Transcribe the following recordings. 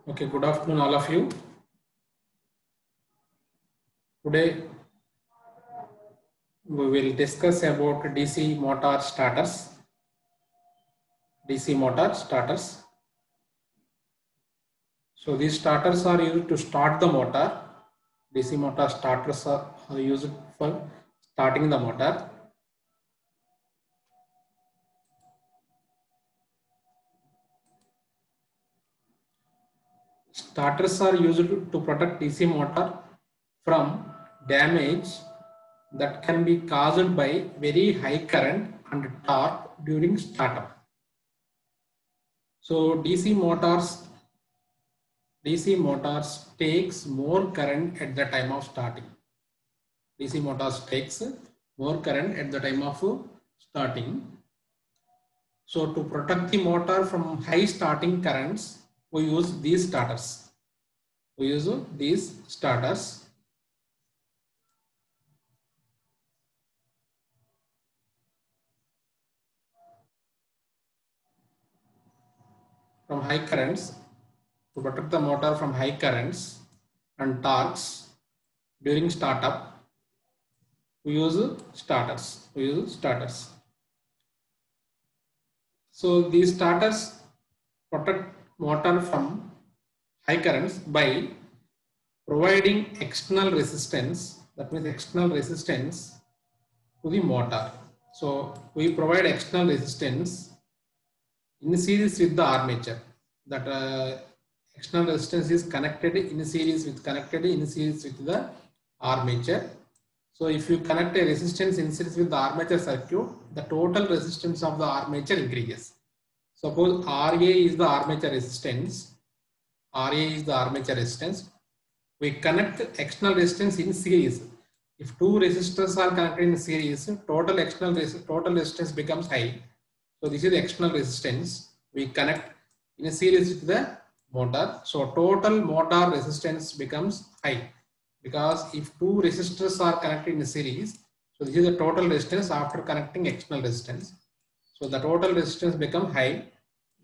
Okay, good afternoon, all of you. Today we will discuss about DC motor starters. DC motor starters. So these starters are used to start the motor. DC motor starters are used for starting the motor. Starters are used to protect DC motor from damage that can be caused by very high current and torque during startup. So DC motors takes more current at the time of starting. DC motors takes more current at the time of starting. So to protect the motor from high starting currents, we use these starters. From high currents, to protect the motor from high currents and torques during startup, we use starters. So these starters protect motor from high currents by providing external resistance. That means external resistance to the motor. So we provide external resistance in series with the armature. That external resistance is connected in series with the armature. So if you connect a resistance in series with the armature circuit, the total resistance of the armature increases. Suppose RA is the armature resistance. We connect external resistance in series. If two resistors are connected in series, total resistance becomes high. So this is the external resistance. We connect in a series with the motor. So total motor resistance becomes high, because if two resistors are connected in a series, so this is the total resistance after connecting external resistance. So the total resistance becomes high.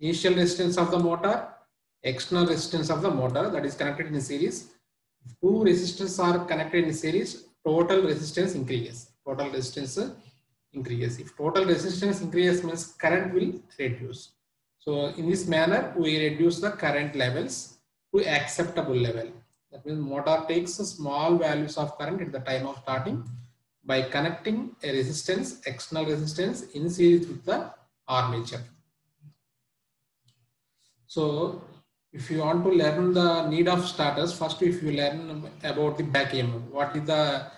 Initial resistance of the motor, external resistance of the motor that is connected in a series. If two resistors are connected in series, total resistance increases. If total resistance increases, means current will reduce. So in this manner, we reduce the current levels to acceptable level. That means motor takes small values of current at the time of starting by connecting a resistance, external resistance in series with the armature. So if you want to learn the need of starters, first if you learn about the back EMF, what is the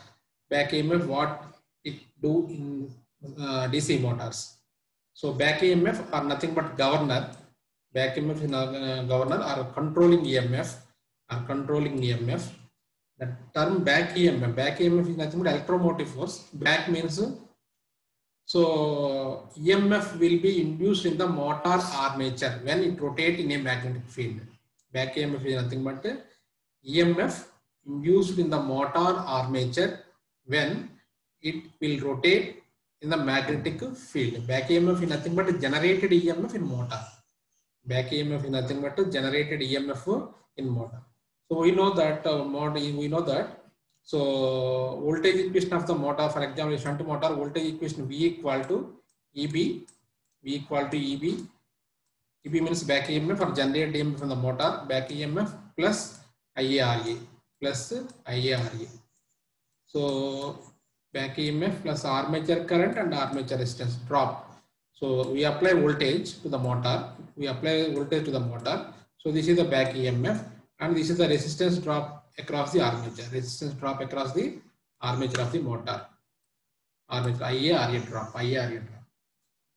back EMF, what it do in DC motors. So back EMF are nothing but governor. Back EMF is governor or controlling EMF. The term back EMF is nothing but electromotive force. Back means, so EMF will be induced in the motor armature when it rotates in a magnetic field. Back EMF is nothing but EMF induced in the motor armature when it will rotate in the magnetic field. Back EMF is nothing but generated EMF in motor. So we know that so voltage equation of the motor, for example, shunt motor voltage equation V equal to EB. EB means back EMF or generated EMF from the motor, back EMF plus IaRa. So back EMF plus armature current and armature resistance drop. So we apply voltage to the motor. So this is the back EMF, and this is the resistance drop across the armature. Of the motor. IaRa drop.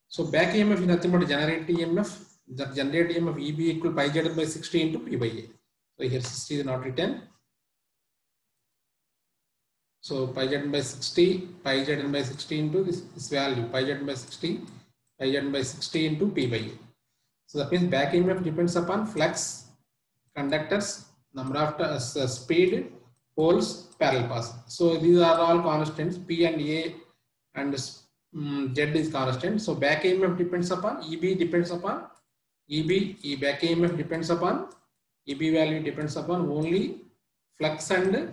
So back EMF is nothing but generated EMF. That generated EMF EB equal pi Z by 60 into P by A. So here 60 is not written. So pi Z by 60 into this value, pi Z by 60 into P by A. So that means back EMF depends upon flux, conductors, number of speed, poles, parallel paths. So these are all constants. P and A and Z is constant. So back EMF depends upon back EMF depends upon EB value depends upon only flux and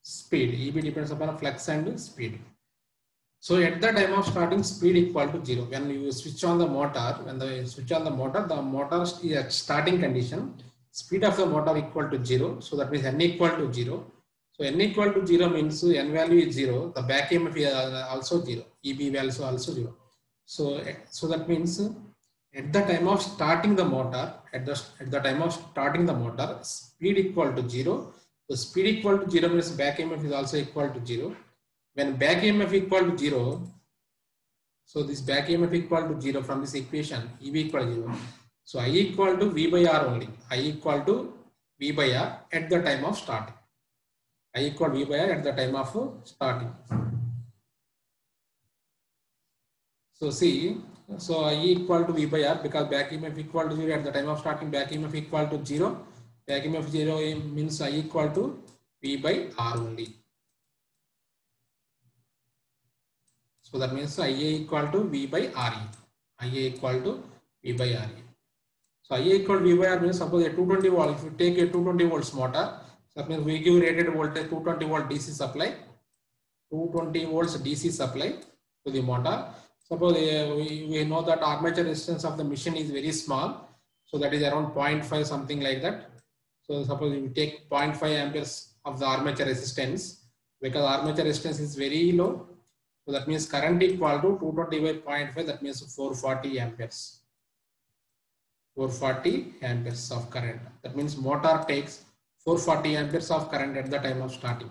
speed. EB depends upon flux and speed. So at the time of starting, speed equal to 0. When you switch on the motor, the motor is at starting condition. Speed of the motor equal to 0. So that means N equal to 0. So N equal to 0 means N value is 0. The back EMF is also 0. EB value is also 0. So that means at the time of starting the motor, speed equal to 0. So speed equal to 0 means back EMF is also equal to 0. When back EMF equal to 0, so this back EMF equal to 0 from this equation, EB equal to 0. So I equal to V by R only. I equal to V by R at the time of starting. I equal V by R at the time of starting. So see, so I equal to V by R because back EMF equal to 0 at the time of starting, back EMF equal to 0. Back EMF 0 means I equal to V by R only. So that means IA equal to V by RE. IA equal to V by RE. So IA equal to V by R means suppose a 220 volt, if you take a 220 volts motor, so that means we give rated voltage 220 volt DC supply, 220 volts DC supply to the motor. Suppose we know that armature resistance of the machine is very small. So that is around 0.5 something like that. So suppose you take 0.5 amperes of the armature resistance, because armature resistance is very low. So that means current equal to 220 by 0.5, that means 440 amperes. 440 amperes of current. That means motor takes 440 amperes of current at the time of starting.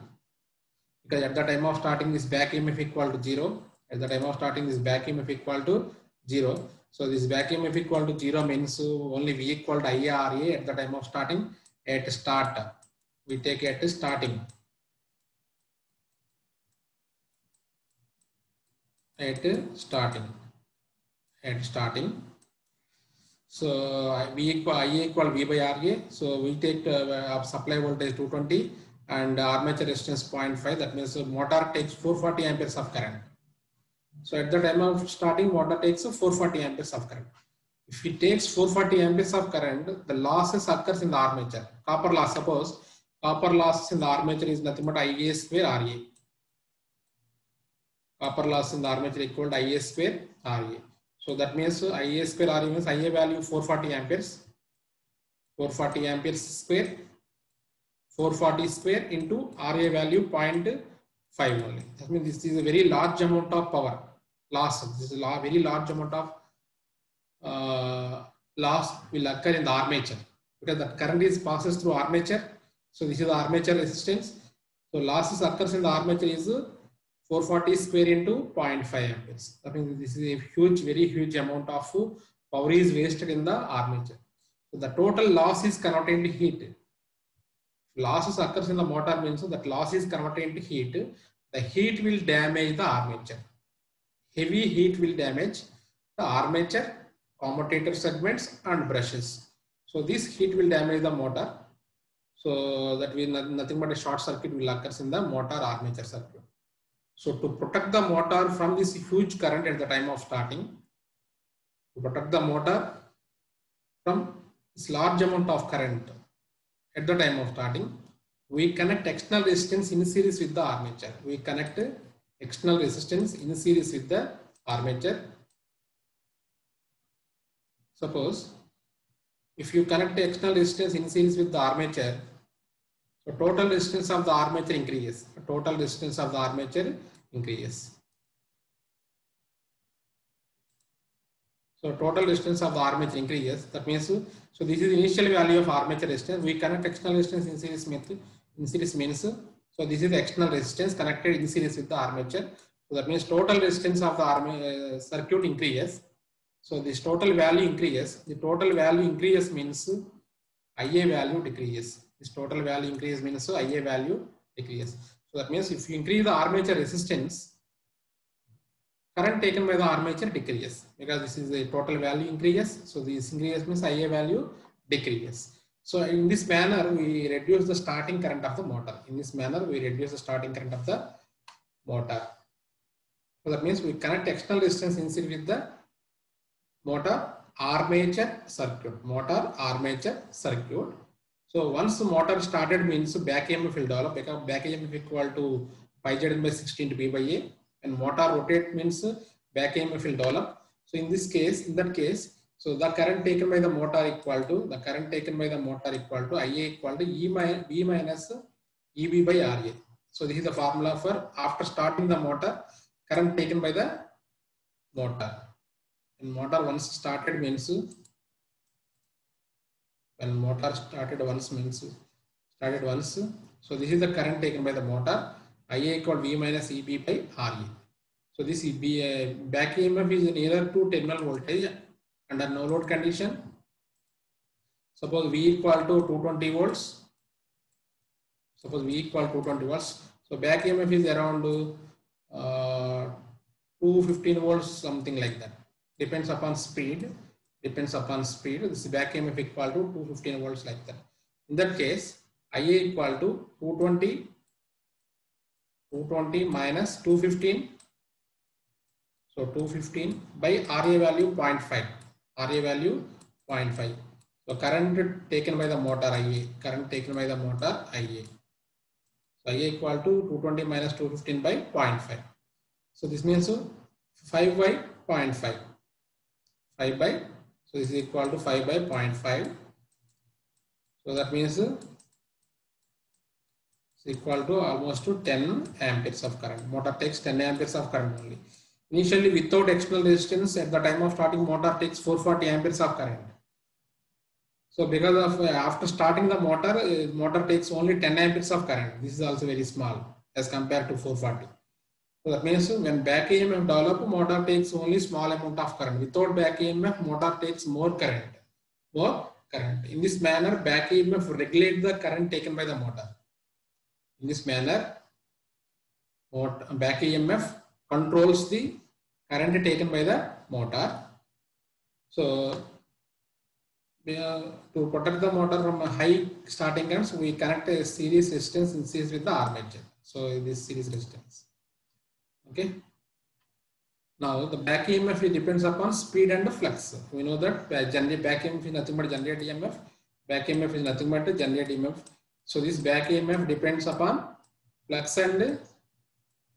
Because at the time of starting this back EMF equal to 0. At the time of starting this back EMF equal to 0. So this back EMF equal to 0 means only V equal to IRA at the time of starting. At start, we take it at starting. At starting. So IA equal V by RA. So we take supply voltage 220 and armature resistance 0.5. That means motor takes 440 amperes of current. So at the time of starting, motor takes 440 amperes of current. If it takes 440 amperes of current, the losses occurs in the armature. Copper loss, suppose copper loss in the armature is nothing but IA square RA. Copper loss in the armature equal to IA square RA. So that means IA square RA means IA value 440 amperes. 440 amperes square. 440 square into RA value 0.5 only. That means this is a very large amount of power loss. This is a very large amount of loss will occur in the armature because the current is passes through armature. So this is the armature resistance. So losses occurs in the armature is 440 square into 0.5 amperes. That means this is a huge, very huge amount of power is wasted in the armature. So the total loss is converted into heat. Losses occurs in the motor means that loss is converted into heat. The heat will damage the armature. Heavy heat will damage the armature, commutator segments and brushes. So this heat will damage the motor. So that will nothing but a short circuit will occur in the motor armature circuit. So to protect the motor from this huge current at the time of starting, to protect the motor from this large amount of current at the time of starting, we connect external resistance in series with the armature. We connect external resistance in series with the armature. Suppose if you connect the external resistance in series with the armature, so total resistance of the armature increases. Total resistance of the armature increases. So total resistance of the armature increases. That means, so this is initial value of armature resistance. We connect external resistance in series method. In series means, so this is the external resistance connected in series with the armature. So that means total resistance of the circuit increases. So this total value increases. The total value increases means IA value decreases. This total value increase means IA value decreases. So that means if you increase the armature resistance, current taken by the armature decreases because this is the total value increases. So this increase means IA value decreases. So in this manner, we reduce the starting current of the motor. In this manner, we reduce the starting current of the motor. So that means we connect external resistance in series with the motor armature circuit. Motor armature circuit. So once the motor started means back EMF will develop, because back EMF equal to pi z by 16 to p by a, and motor rotate means back EMF will develop. So in this case, in that case, so the current taken by the motor equal to IA equal to B minus EB by RA. So this is the formula for after starting the motor, current taken by the motor. And motor once started means, when motor started once, so this is the current taken by the motor, IA equal V minus EB by RA. So this back EMF is nearer to terminal voltage under no load condition. Suppose V equal to 220 volts. So back EMF is around 215 volts, something like that. Depends upon speed. This back EMF equal to 215 volts, like that. In that case, IA equal to 220 minus 215. So 215 by RA value 0.5. So current taken by the motor IA. So IA equal to 220 minus 215 by 0.5. So this means 5 by 0.5. So this is equal to 5 by 0.5. So that means it's equal to almost to 10 amperes of current. Motor takes 10 amperes of current only. Initially, without external resistance, at the time of starting, motor takes 440 amperes of current. So because of after starting the motor takes only 10 amperes of current. This is also very small as compared to 440. So that means when back EMF develop, motor takes only small amount of current. Without back EMF, motor takes more current. In this manner, back EMF regulates the current taken by the motor. In this manner, back EMF controls the current taken by the motor. So to protect the motor from a high starting currents, we connect a series resistance in series with the armature. So this series resistance. Okay. Now the back EMF depends upon speed and flux. We know that back EMF is nothing but generate EMF. Back EMF is nothing but generate EMF. So this back EMF depends upon flux and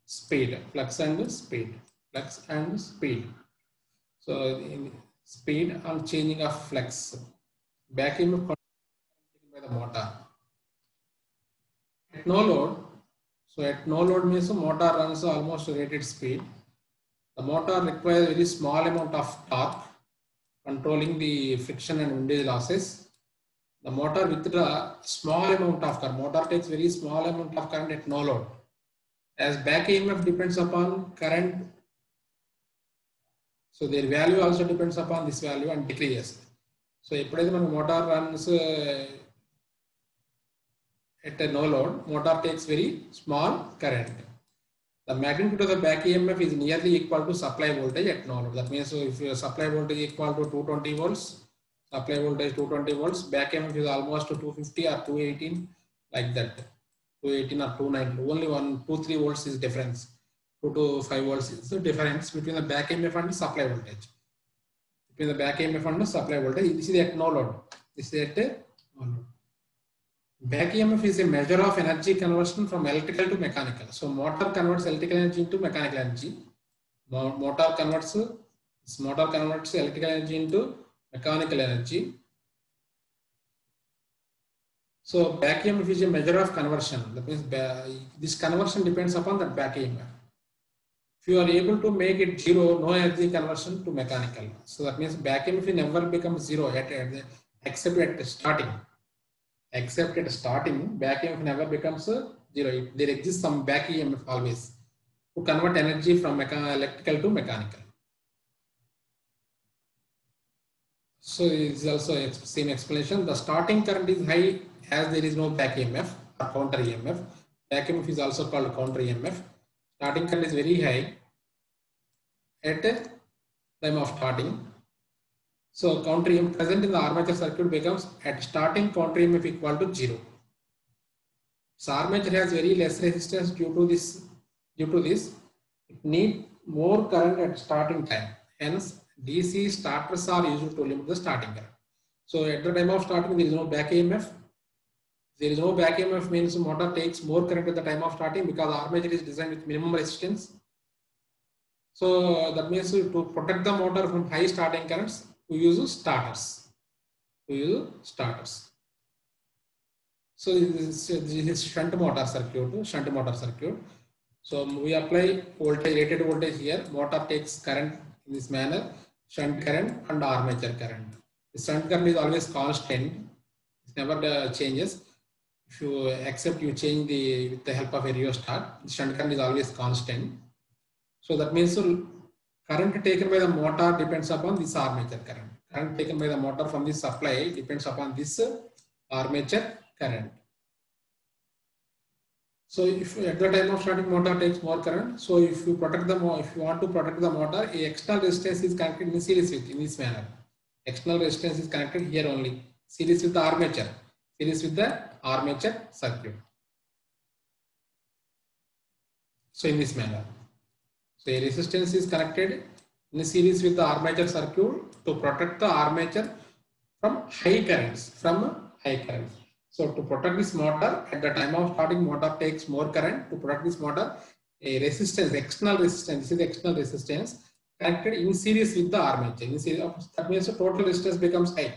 speed. So in speed and changing of flux. Back EMF by the motor. At no load. So at no load means the motor runs almost rated speed. The motor requires very small amount of torque, controlling the friction and windage losses. The motor with the small amount of current, motor takes very small amount of current at no load. As back EMF depends upon current, so their value also depends upon this value and decreases. So if the motor runs at a no load, motor takes very small current. The magnitude of the back EMF is nearly equal to supply voltage at no load. That means if your supply voltage is equal to 220 volts, back EMF is almost to 250 or 218, like that. 218 or 290. Only 2-3 volts is difference. 2 to 5 volts is the difference between the back EMF and the supply voltage. This is at no load. Back EMF is a measure of energy conversion from electrical to mechanical. So motor converts electrical energy into mechanical energy. Motor converts electrical energy into mechanical energy. So back EMF is a measure of conversion. That means this conversion depends upon that back EMF. If you are able to make it zero, no energy conversion to mechanical. So that means back EMF never becomes zero except at starting. Back EMF never becomes zero. There exists some back EMF always to convert energy from electrical to mechanical. So it is also a same explanation. The starting current is high as there is no back EMF or counter EMF. Back EMF is also called counter EMF. Starting current is very high at time of starting. So counter EMF present in the armature circuit becomes at starting counter EMF equal to 0. So armature has very less resistance due to this. It needs more current at starting time. Hence, DC starters are used to limit the starting current. So at the time of starting, there is no back EMF. There is no back EMF means motor takes more current at the time of starting because armature is designed with minimum resistance. So that means to protect the motor from high starting currents, we use starters. So this is shunt motor circuit. So we apply voltage, rated voltage here. Motor takes current in this manner, shunt current and armature current. The shunt current is always constant. It never changes. If you accept, you change with the help of a rheostat. The shunt current is always constant. So that means current taken by the motor depends upon this armature current. Current taken by the motor from this supply depends upon this armature current. So if at the time of starting motor takes more current, so if you want to protect the motor, a external resistance is connected in series with in this manner. External resistance is connected here only, series with the armature circuit. So in this manner, so a resistance is connected in series with the armature circuit to protect the armature from high currents. So to protect this motor, at the time of starting, motor takes more current. To protect this motor, a resistance, external resistance, this is the external resistance connected in series with the armature. That means the total resistance becomes high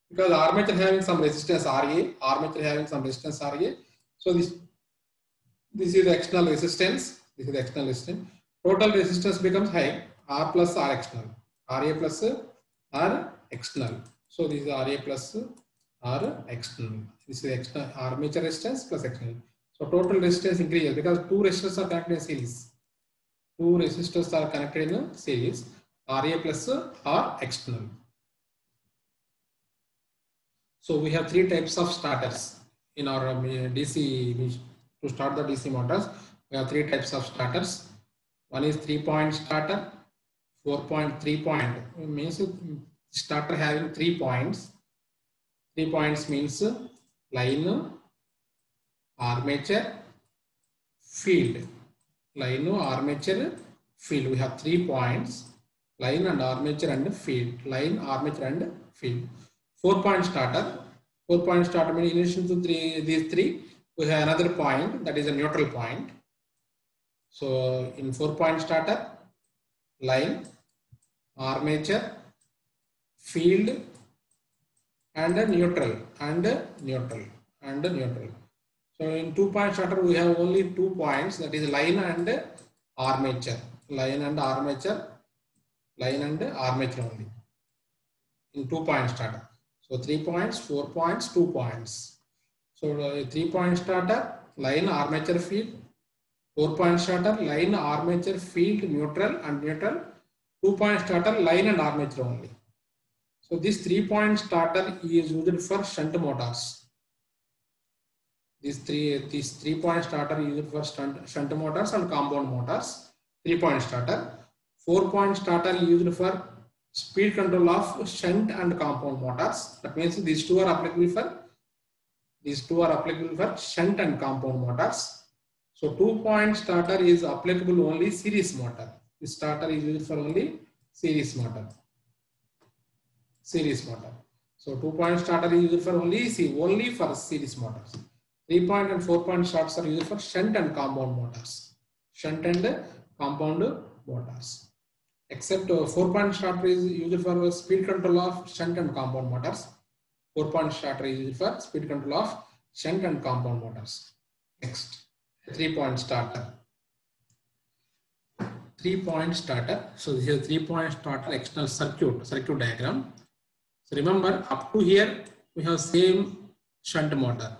because armature having some resistance RA, So this is the external resistance. Total resistance becomes high. R plus R external. RA plus R external. So this is RA plus R external. This is external armature resistance plus external. So total resistance increases because two resistors are connected in series. RA plus R external. So we have three types of starters in our DC. To start the DC motors, we have three types of starters. One is 3-point starter, 4-point, 3-point. Means starter having 3 points. 3 points means line, armature, field. Line, armature, field. We have 3 points: line and armature and field. Line, armature and field. 4-point starter. 4-point starter means in addition to these three, we have another point that is a neutral point. So in 4-point starter, line, armature, field, and neutral. So in 2-point starter, we have only 2 points, that is line and armature. Line and armature only in 2-point starter. So 3 points, 4 points, 2 points. So 3-point starter, line, armature, field. 4-point starter, line, armature, field, neutral. 2-point starter, line and armature only. So this 3-point starter is used for shunt motors. This 3-point starter is used for shunt motors and compound motors. 3-point starter. 4-point starter is used for speed control of shunt and compound motors. That means these two are applicable for shunt and compound motors. So 2-point starter is applicable only series motor. This starter is used for only series motor. So 2-point starter is used for only for series motors. 3-point and 4-point starters are used for shunt and compound motors. Except 4-point starter is used for speed control of shunt and compound motors. 4-point starter is used for speed control of shunt and compound motors. Next, 3-point starter. 3-point starter. So this is a 3-point starter external circuit diagram. So remember, up to here we have same shunt motor,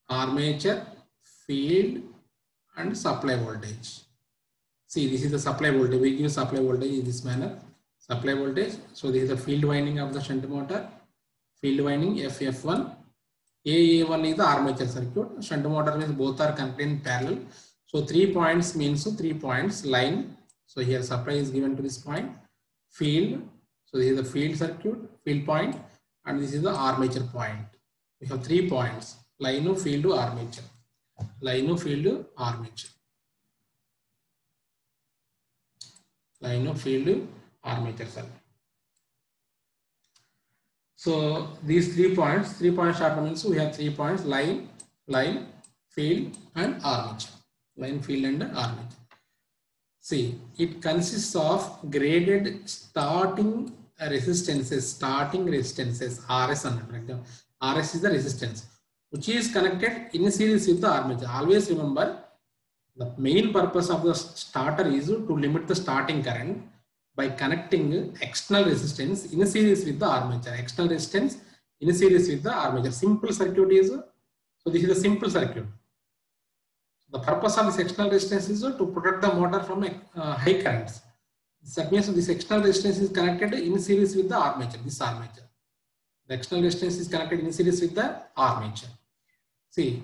armature, field, and supply voltage. See, this is the supply voltage. We give supply voltage in this manner. Supply voltage. So this is the field winding of the shunt motor. Field winding FF1. AA1 is the armature circuit. Shunt motor means both are connected in parallel. So 3 points means 3 points. Line. So here supply is given to this point. Field. So this is the field circuit, field point, and this is the armature point. We have 3 points: line, field, armature. Line, field, armature. Line, field, armature circuit. So these 3 points, 3-point starter means we have 3 points: line, field, and armature. Line, field, and armature. See, it consists of graded starting resistances, RS and for example, RS is the resistance, which is connected in series with the armature. Always remember, the main purpose of the starter is to limit the starting current by connecting external resistance in a series with the armature. External resistance in a series with the armature. Simple circuit is, so this is a simple circuit. The purpose of this external resistance is to protect the motor from high currents. That means this external resistance is connected in series with the armature, this armature. The external resistance is connected in series with the armature. See,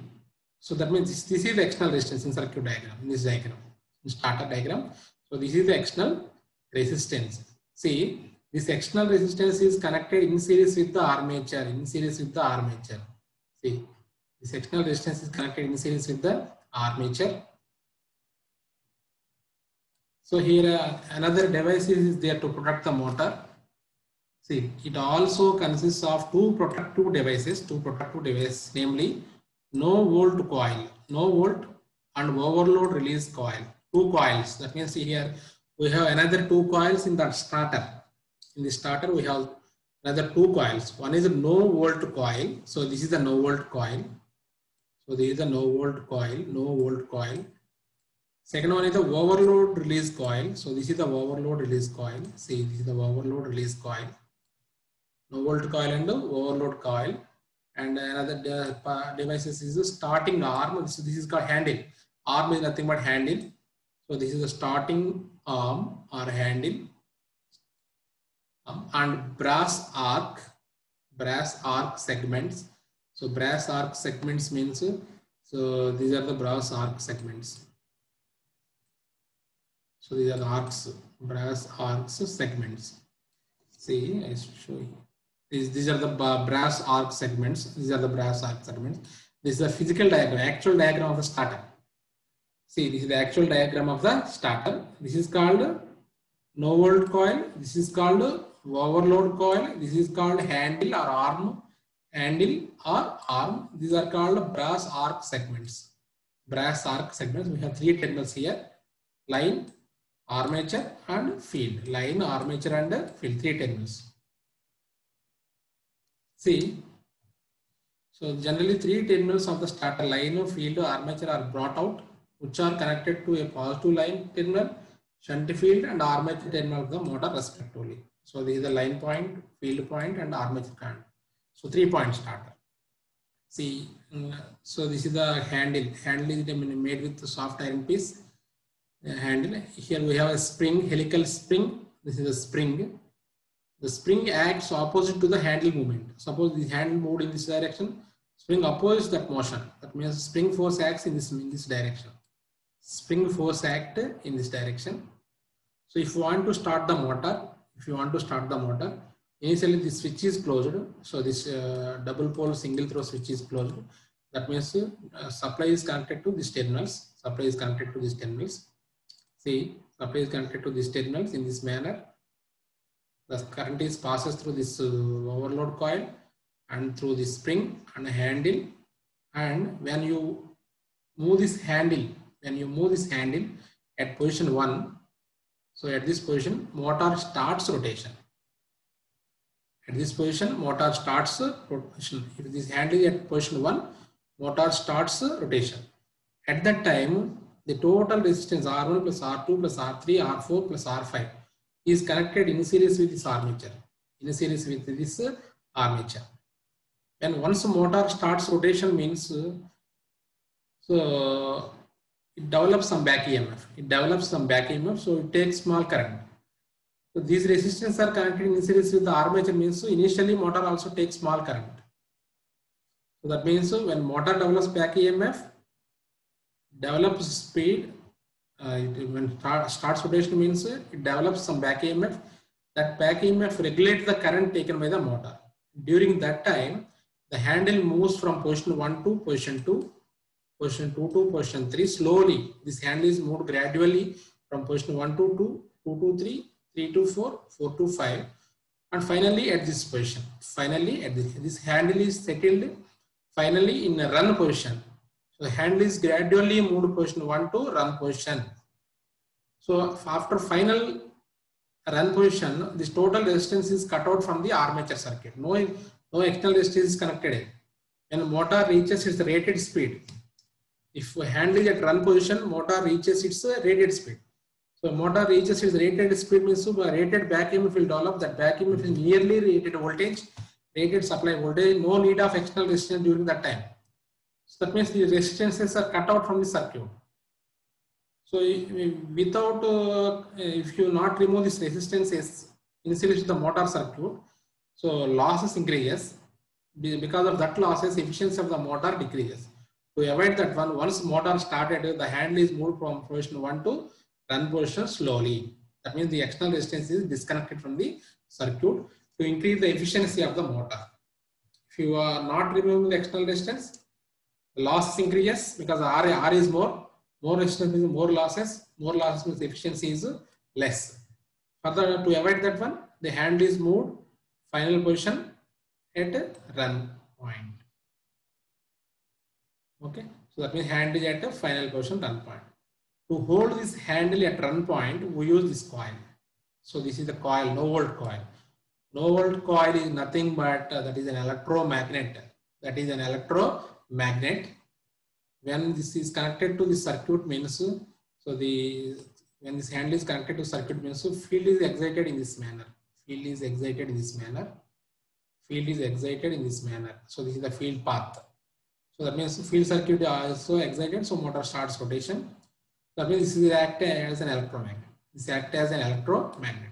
so that means this is the external resistance in circuit diagram, in this diagram, in starter diagram. So this is the external resistance. See, this external resistance is connected in series with the armature, See, this external resistance is connected in series with the armature. So here another device is there to protect the motor. See, it also consists of two protective devices, namely no volt coil, and overload release coil. Two coils. That means here we have another two coils in that starter. In the starter we have another two coils. One is a no volt coil. So this is the no volt coil. Second one is the overload release coil. So this is the overload release coil. See, this is the overload release coil. No volt coil and the overload coil. And another devices is the starting arm. So this is called handle. Arm is nothing but handle. So this is the starting arm or handle. And brass arc segments. So brass arc segments means, so these are the brass arc segments. So these are the brass arcs segments. See, I show you. These are the brass arc segments. This is the physical diagram, actual diagram of the starter. See, this is the actual diagram of the starter. This is called no volt coil. This is called overload coil. This is called handle or arm. These are called brass arc segments. We have three terminals here: line, armature, and field. Line, armature, and field. Three terminals. See, so generally three terminals of the starter, line, field, armature are brought out, which are connected to a positive line terminal, shunt field, and armature terminal of the motor respectively. So this is the line point, field point, and armature point. So 3-point starter. See, so this is the handle. Handle is made with the soft iron piece. Handle. Here we have a spring, helical spring. This is a spring. The spring acts opposite to the handle movement. Suppose the handle moved in this direction, spring opposes that motion. That means spring force acts in this direction. Spring force act in this direction. So if you want to start the motor, initially the switch is closed. So this double pole single throw switch is closed. That means supply is connected to these terminals. See, supply is connected to these terminals in this manner. The current is passes through this overload coil and through this spring and handle. And when you move this handle, at position 1, so at this position, motor starts rotation. If this handle is at position 1, motor starts rotation. At that time, the total resistance R1 plus R2 plus R3, R4 plus R5 is connected in series with this armature. And once motor starts rotation means, so it develops some back EMF. So it takes small current. So these resistors are connected in series with the armature means, so initially motor also takes small current. So that means when motor develops back EMF, develops speed, when starts rotation means it develops some back EMF. That back EMF regulates the current taken by the motor. During that time, the handle moves from position 1 to position 2, position 2 to position 3. Slowly, this handle is moved gradually from position 1 to 2, 2 to 3, 3 to 4, 4 to 5. and finally at this position. Finally at this handle is settled finally in a run position. So the handle is gradually moved position 1 to run position. So after final run position, this total resistance is cut out from the armature circuit. No external resistance is connected. When motor reaches its rated speed, if handle is at run position, motor reaches its rated speed. So motor reaches its rated speed means rated back EMF will develop. That back EMF is nearly rated voltage, rated supply voltage. No need of external resistance during that time. So that means the resistances are cut out from the circuit. So without, if you not remove this resistances initially to the motor circuit, so losses increases. Because of that losses, efficiency of the motor decreases. To avoid that one, once motor started, the handle is moved from position 1 to run position slowly. That means the external resistance is disconnected from the circuit to increase the efficiency of the motor. If you are not removing the external resistance, the losses increases because R is more resistance means more losses means efficiency is less. Further, to avoid that one, the handle is moved final position at run point. Okay, so that means handle is at a final position run point. To hold this handle at run point, we use this coil. So this is the coil, no volt coil. No volt coil is nothing but that is an electromagnet. That is an electromagnet. When this is connected to the circuit means, so when this handle is connected to circuit means, so field is excited in this manner. Field is excited in this manner. Field is excited in this manner. So this is the field path. So that means field circuit is also excited. So motor starts rotation. That means this is act as an electromagnet. This acts as an electromagnet.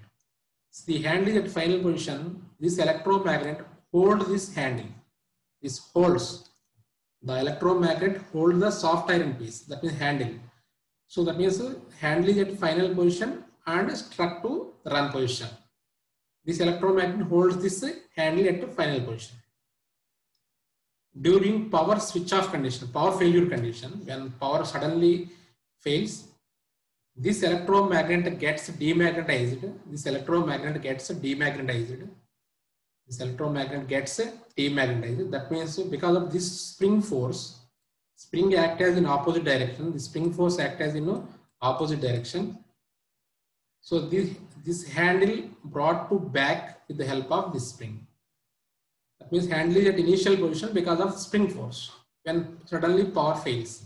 So the handle is at final position. This electromagnet holds this handle. This holds. The electromagnet holds the soft iron piece. That means handle. So that means handle is at final position and struck to run position. This electromagnet holds this handle at final position. During power switch off condition, power failure condition, when power suddenly fails, this electromagnet gets demagnetized. This electromagnet gets demagnetized. This electromagnet gets demagnetized. That means because of this spring force, spring acts as in opposite direction. The spring force acts as in opposite direction. So this handle brought to back with the help of this spring. That means handle is at initial position because of spring force when suddenly power fails.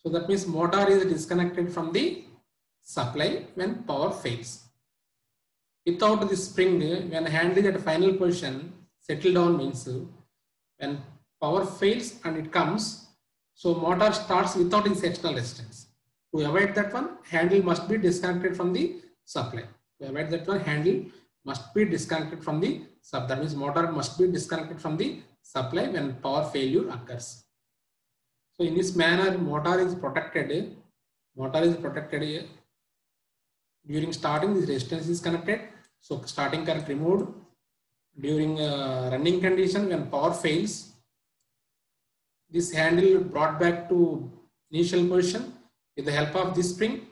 So that means motor is disconnected from the supply when power fails. Without the spring, when handle is at final position, settle down means when power fails and it comes, so motor starts without its external resistance. To avoid that one, handle must be disconnected from the supply. To avoid that one, handle must be disconnected from the supply. That means motor must be disconnected from the supply when power failure occurs. So in this manner, motor is protected. Motor is protected. During starting, this resistance is connected. So starting current removed. During running condition, when power fails, this handle brought back to initial position with the help of this spring.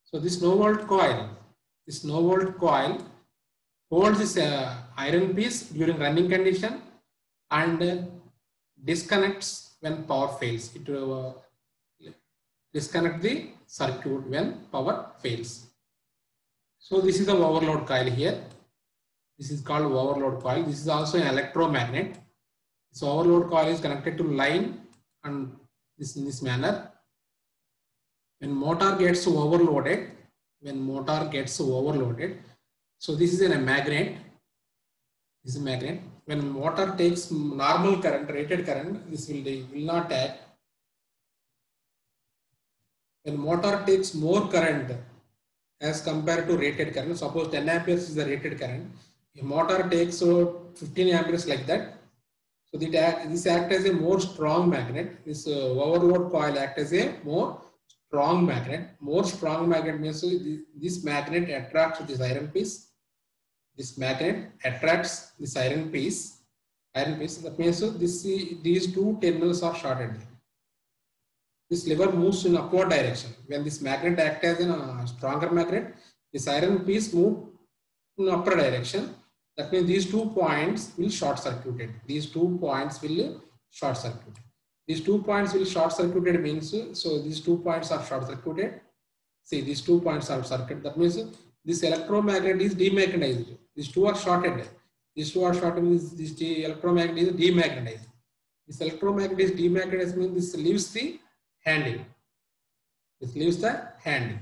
So this no volt coil holds this iron piece during running condition and disconnects when power fails. It will disconnect the circuit when power fails. So this is the overload coil here. This is called overload coil. This is also an electromagnet. So overload coil is connected to line and this in this manner. When motor gets overloaded, so this is a magnet. This is a magnet. When motor takes normal current, rated current, this will not act. When motor takes more current as compared to rated current, suppose 10 amperes is the rated current. If motor takes 15 amperes like that, so this acts as a more strong magnet. This overload coil acts as a more strong magnet. More strong magnet means this magnet attracts this iron piece. This magnet attracts this iron piece. That means these two terminals are shorted. This lever moves in upward direction. When this magnet acts as a stronger magnet, this iron piece moves in upper direction. That means these 2 points will short circuited. These 2 points will short circuited. These 2 points will short circuited means, so these 2 points are short circuited. See, these 2 points are circuited. That means this electromagnet is demagnetized. These 2 are shorted. These 2 are shorted means this electromagnet is demagnetized. This electromagnet is demagnetized means this leaves the handle. This leaves the handle.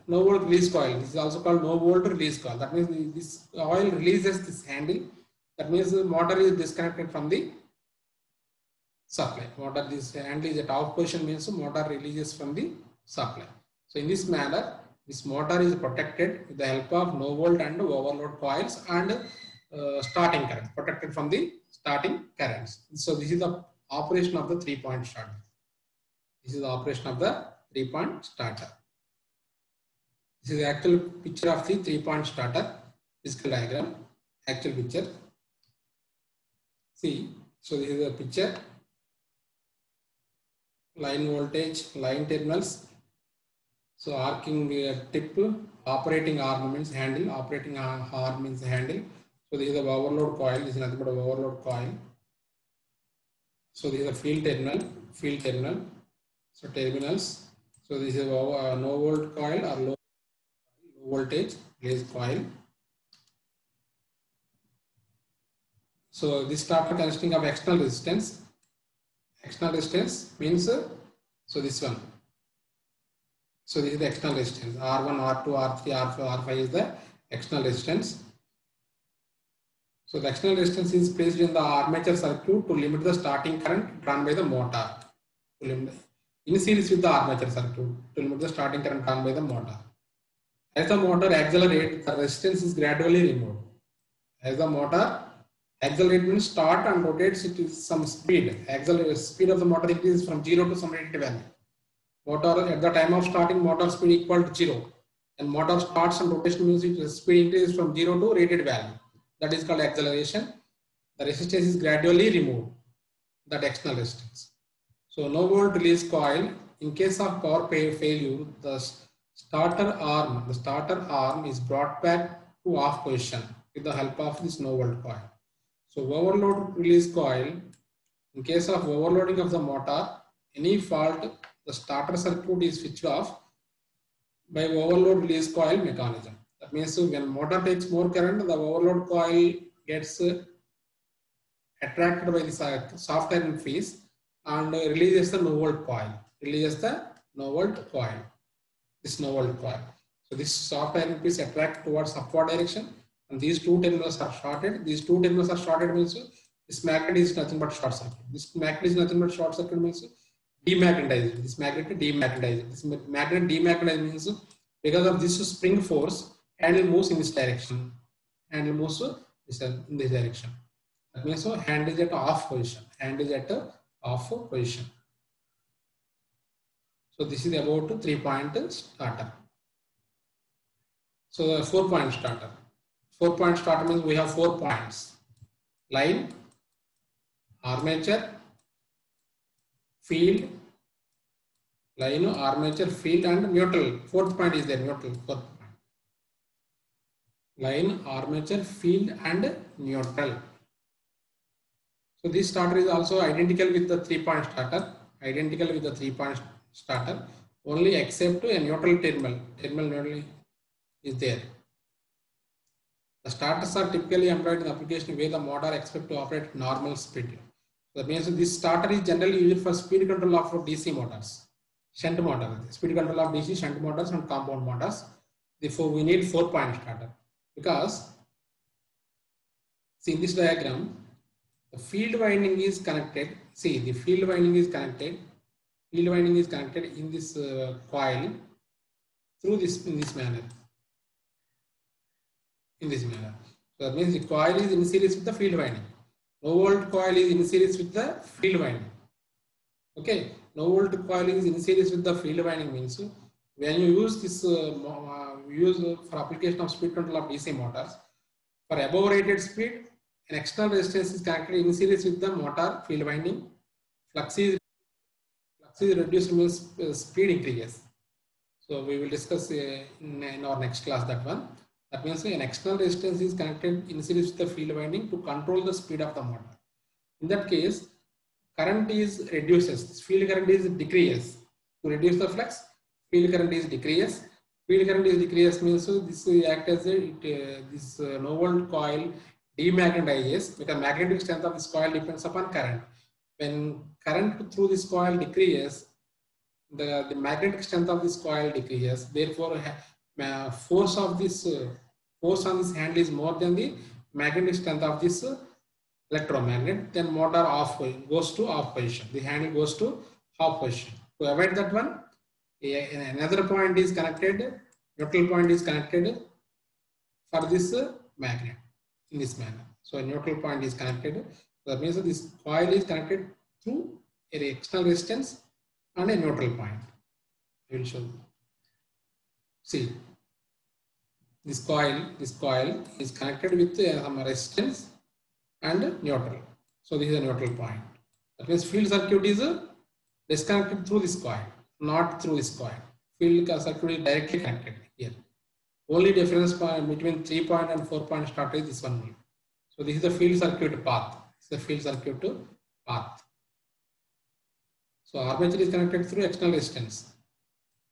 No volt release coil. This is also called no volt release coil. That means this oil releases this handle. That means the motor is disconnected from the supply. Motor, this handle is at off position means motor releases from the supply. So in this manner, this motor is protected with the help of no volt and overload coils and starting current, protected from the starting currents. So this is the operation of the 3-point starter. This is the operation of the 3-point starter. This is the actual picture of the 3-point starter, physical diagram, actual picture. See, so this is the picture. Line voltage, line terminals. So arcing tip, operating arm means handle, operating arm means handle. So this is the overload coil, this is nothing but overload coil. So this is the field terminal. So terminals. So this is a no volt coil or low voltage release coil. So this starter consisting of external resistance. External resistance means, so this one. So this is the external resistance. R1, R2, R3, R4, R5 is the external resistance. So the external resistance is placed in the armature circuit to limit the starting current drawn by the motor. In series with the armature circuit to limit the starting current drawn by the motor. As the motor accelerates, the resistance is gradually removed. As the motor accelerates means start and rotates it with some speed. Speed of the motor increases from 0 to some rated value. Motor at the time of starting, motor speed equal to 0. And motor starts and rotation means its speed increases from 0 to rated value. That is called acceleration. The resistance is gradually removed. That external resistance. So no volt release coil. In case of power failure, the starter arm is brought back to off position with the help of this no volt coil. So overload release coil. In case of overloading of the motor, any fault, the starter circuit is switched off by overload release coil mechanism. That means when motor takes more current, the overload coil gets attracted by the soft iron piece and releases the no volt coil. This no volt coil. So this soft iron piece attracts towards upward direction, and these 2 terminals are shorted. These 2 terminals are shorted means this magnet is nothing but short circuit. This magnet is nothing but short circuit means demagnetized. This magnet demagnetized. This magnet demagnetized means because of this spring force, handle moves in this direction. Handle moves in this direction. That means so hand is at off position. Hand is at off position. So this is about 3-point starter. So the 4-point starter. 4-point starter means we have 4 points. Line, armature, field, line, armature, field and neutral. 4th point is there, neutral. 4th point. Line, armature, field and neutral. So this starter is also identical with the 3-point starter. Only except a neutral terminal. Terminal neutral is there. The starters are typically employed in the application where the motor expects to operate at normal speed. So that means this starter is generally used for speed control of DC motors, shunt motor, speed control of DC shunt motors and compound motors. Therefore, we need 4-point starter because see in this diagram, the field winding is connected. See, the field winding is connected. Field winding is connected in this coil through this in this manner. So that means the coil is in series with the field winding. No volt coil is in series with the field winding. Okay, no volt coil is in series with the field winding means when you use this for application of speed control of DC motors, for above rated speed, an external resistance is connected in series with the motor field winding. Flux is reduced means speed increases. So we will discuss in our next class that one. That means an external resistance is connected in series with the field winding to control the speed of the motor. In that case, current is reduces, field current is decreases. To reduce the flux, field current is decreases. Field current is decreases means this will act as this no volt coil demagnetizes, because magnetic strength of this coil depends upon current. When current through this coil decreases, the magnetic strength of this coil decreases. Therefore, force of this force on this handle is more than the magnetic strength of this electromagnet. Then motor off goes to off position. The handle goes to off position. To avoid that one, another point is connected. Neutral point is connected for this magnet in this manner. So a neutral point is connected. So that means that this coil is connected through an external resistance and a neutral point. I will show you. See, this coil is connected with some resistance and neutral. So this is a neutral point. That means field circuit is disconnected through this coil, not through this coil. Field circuit is directly connected here. Only difference between 3-point and 4-point starter is this one only. So this is the field circuit path. This is the field circuit path. So armature is connected through external resistance.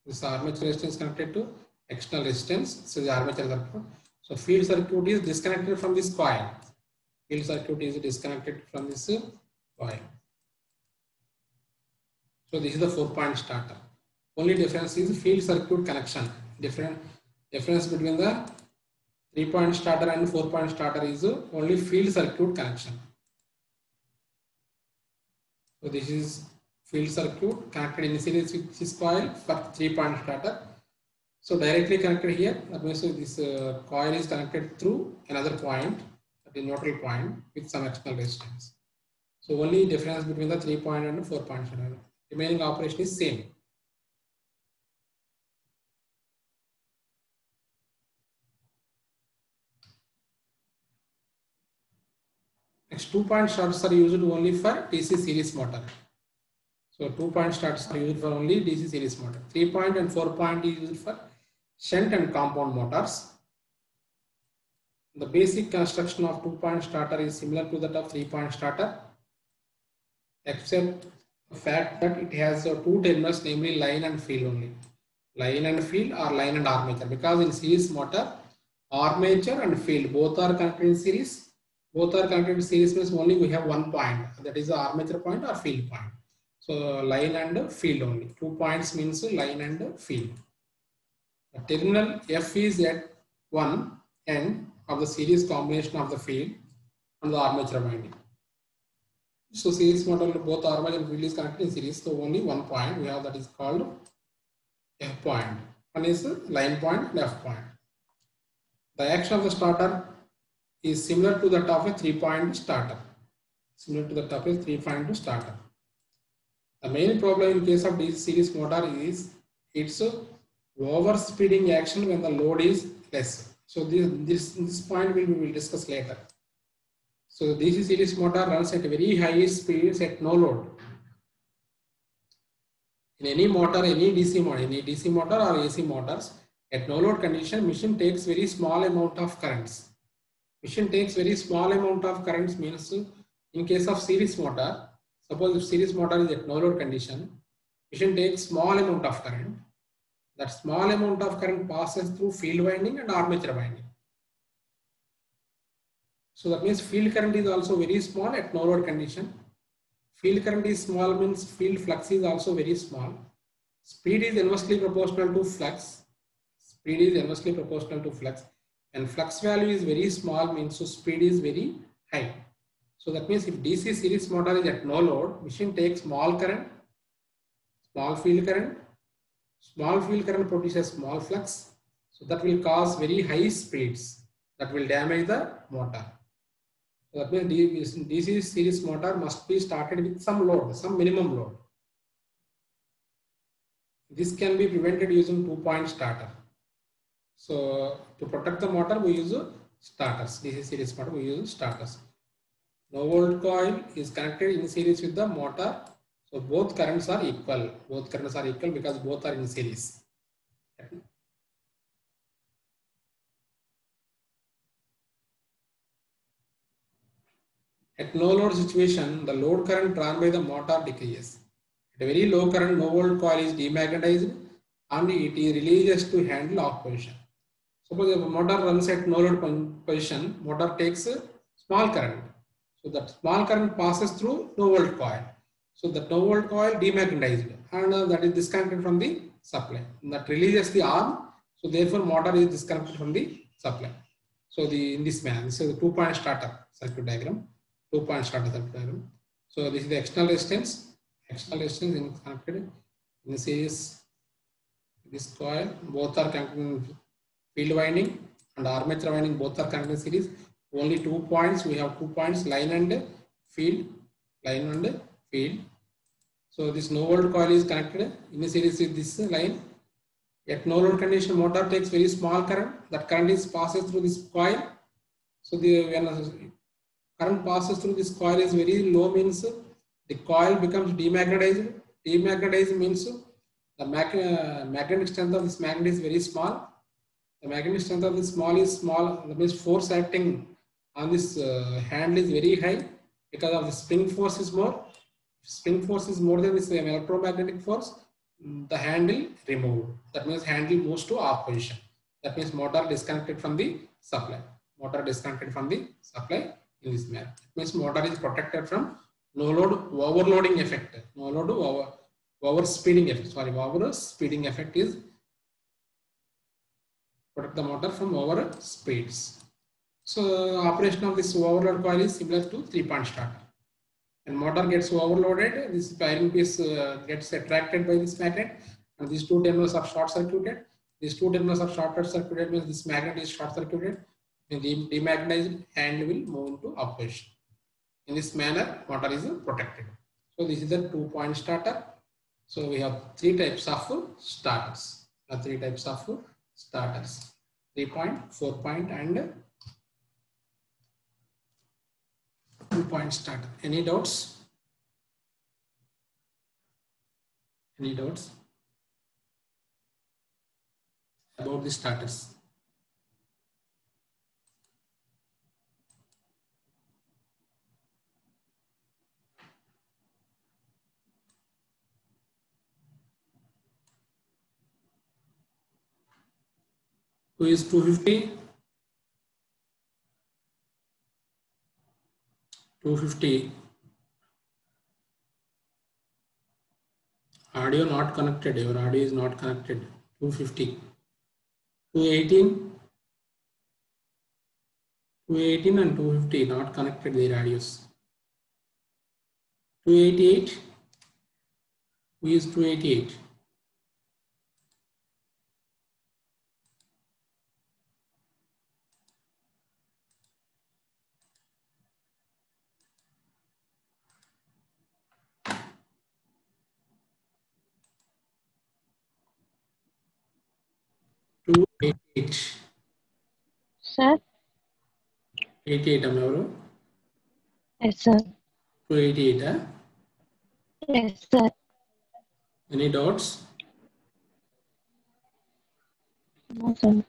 This armature resistance connected to external resistance. So the armature circuit. So field circuit is disconnected from this coil. Field circuit is disconnected from this coil. So this is the 4-point starter. Only difference is field circuit connection. Difference between the 3-point starter and 4-point starter is only field circuit connection. So this is field circuit connected in series with this coil for 3-point starter. So directly connected here. That means this coil is connected through another point, the neutral point with some external resistance. So only difference between the 3-point and 4-point starter. Remaining operation is same. Next, 2-point starters are used only for DC series motor. So 2-point starters are used for only DC series motor. 3-point and 4-point is used for shunt and compound motors. The basic construction of 2-point starter is similar to that of 3-point starter, except the fact that it has two terminals, namely line and field only. Line and field or line and armature, because in series motor, armature and field both are connected in series. Both are connected in series means only we have one point, that is the armature point or field point. So line and field only. 2 points means line and field. The terminal F is at one end of the series combination of the field and the armature winding. So series motor, both armature and field is connected in series. So only one point we have, that is called F point. One is line point and F point. The action of the starter is similar to that of a 3-point starter. Similar to that of a 3-point starter. The main problem in case of DC series motor is its overspeeding action when the load is less. So this point we will discuss later. So DC series motor runs at very high speeds at no load. In any motor, any DC motor or AC motors, at no load condition, machine takes very small amount of currents. Machine takes very small amount of currents means in case of series motor, suppose if series motor is at no load condition, machine takes small amount of current. That small amount of current passes through field winding and armature winding. So that means field current is also very small at no load condition. Field current is small means field flux is also very small. Speed is inversely proportional to flux. Speed is inversely proportional to flux. And flux value is very small means so speed is very high. So that means if DC series motor is at no load, machine takes small current, small field current. Small field current produces small flux. So that will cause very high speeds that will damage the motor. So that means DC series motor must be started with some load, some minimum load. This can be prevented using 2-point starter. So to protect the motor, we use starters. DC series motor, we use starters. No volt coil is connected in series with the motor. So both currents are equal. Both currents are equal because both are in series. At no load situation, the load current drawn by the motor decreases. At a very low current, no volt coil is demagnetized and it is released to handle off position. Suppose if a motor runs at no load position, motor takes a small current. So that small current passes through no volt coil. So the no volt coil demagnetized and that is disconnected from the supply. And that releases the arm. So therefore motor is disconnected from the supply. So in this manner, this is the 2-point starter circuit diagram. 2-point starter circuit diagram. So this is the external resistance. External resistance is connected in series. This coil, both are connected in field winding and armature winding, both are connected in series. Only 2 points. We have 2 points, line and field. Line and field. So this no volt coil is connected in a series with this line. At no load condition, motor takes very small current. That current is passes through this coil. So when current passes through this coil is very low, means the coil becomes demagnetized. Demagnetized means the magnetic strength of this magnet is very small. The magnetic strength of this is small. That means force acting on this handle is very high because of the spring force is more. If spring force is more than this electromagnetic force, the handle removed. That means handle moves to off position. That means motor disconnected from the supply. Motor disconnected from the supply in this manner. That means motor is protected from no load overloading effect. No load over speeding effect. Sorry, over speeding effect is protect the motor from over speeds. So operation of this overload coil is similar to 3-point starter. When motor gets overloaded, this bearing piece gets attracted by this magnet, and these 2 terminals are short circuited. These 2 terminals are short circuited means this magnet is short circuited. And the demagnetized hand will move into operation. In this manner, motor is protected. So this is the 2-point starter. So we have 3 types of starters. 3 types of starters: 3-point, 4-point, and 2-point starter. Any doubts? Any doubts about the starters? Who is 250? 250. Audio not connected. Your audio is not connected. 250. 218. 218 and 250 not connected their radios. 288. Who is 288? Sir? 88 am Yes, sir. 288 huh? Yes, sir. Any doubts? No, sir.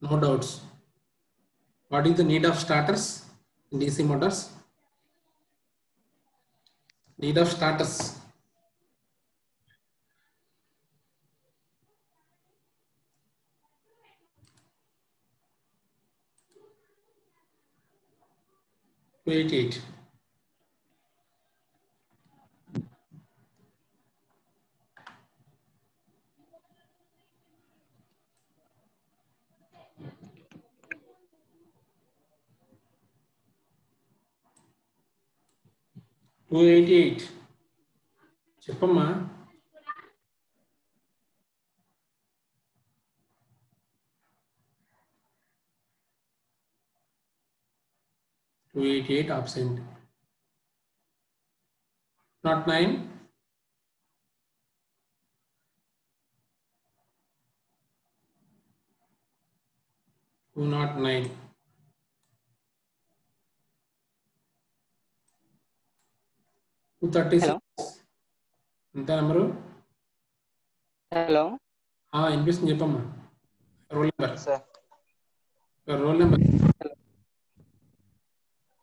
No doubts. What is the need of starters in DC motors? Need of starters. To 88. To 88. చెప్పమ్మా. 288 absent. Not 9. Who not 9. Who 36. Hello. ఎంత number? Hello. వినిపిస్తుంది చెప్పమ్మా. Roll number. Sir. Your roll number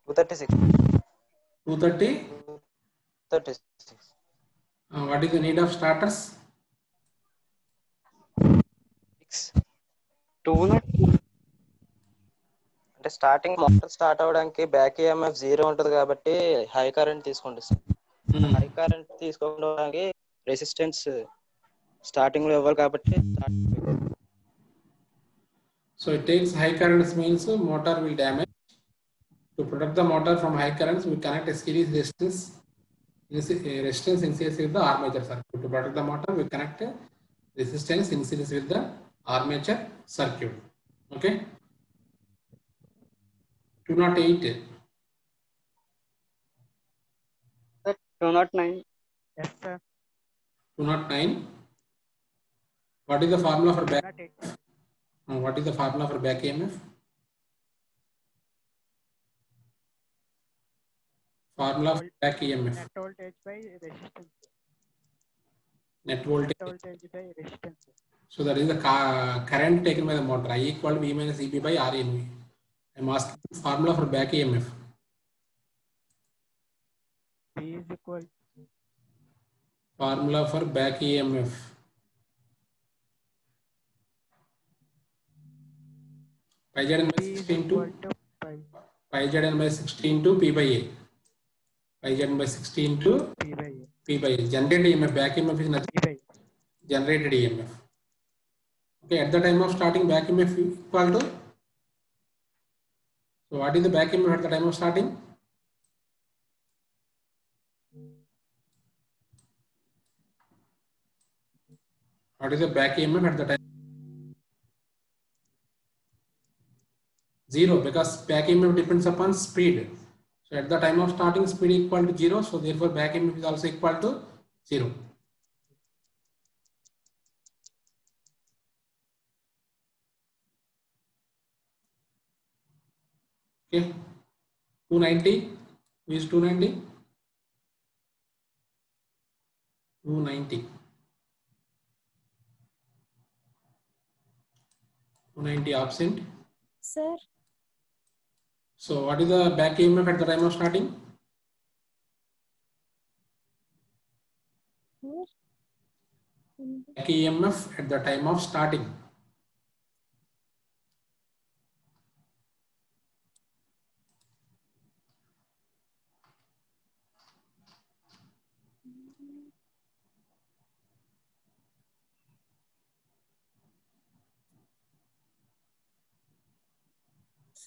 236. 230. 236. What is the need of starters? 202. అంటే starting motor start అవడానికి back EMF 0 ఉంటుంది కాబట్టి high current తీసుకోండి sir. High current తీసుకోవడానికి రెసిస్టెన్స్ స్టార్టింగ్ లో ఇవ్వాలి కాబట్టి So it takes high currents means motor will damage. To protect the motor from high currents, we connect a series resistance in series with the armature circuit. To protect the motor, we connect a resistance in series with the armature circuit. Okay. 208. 209. Yes, sir. 209. What is the formula for back? 208. What is the formula for back EMF? Formula for back EMF. Net voltage by resistance. Net voltage. Net voltage by resistance. So that is the current taken by the motor. I equal V minus EB by R in V. I am asking formula for back EMF. V is equal Formula for back EMF. Pi Zn by 16 to Pi Zn by 16 to P by A. Pi Zn by 16 to P by A. Generated EMF, back EMF is nothing. Generated EMF. Okay, at the time of starting, back EMF equal to. So what is the back EMF at the time of starting? What is the back EMF at the time? 0, because back EMF depends upon speed. So at the time of starting, speed equal to 0. So therefore back EMF is also equal to 0. Okay. 290. Who is 290? 290. 290 absent. Sir. So what is the back EMF at the time of starting? Back EMF at the time of starting.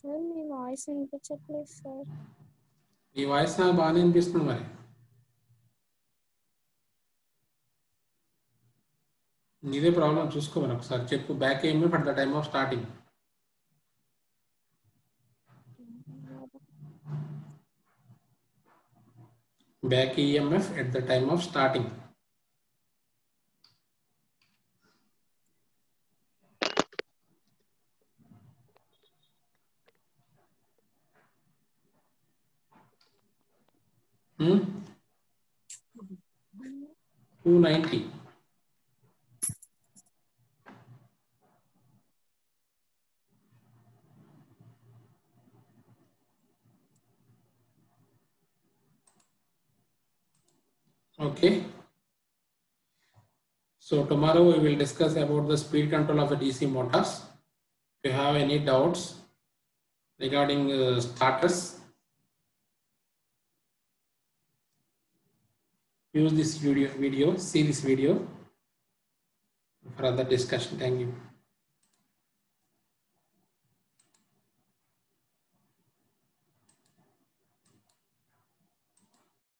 Sir me voice వినిపించట్లేదు sir. ఈ voice నాకు బాగానే అనిపిస్తుంది మరి. నీదే problem చూసుకోమని ఒకసారి చెప్పు. Back EMF at the time of starting. Back EMF at the time of starting. Hmm? 290. Okay. So tomorrow we will discuss about the speed control of the DC motors. If you have any doubts regarding starters, use this video, see this video for other discussion. Thank you.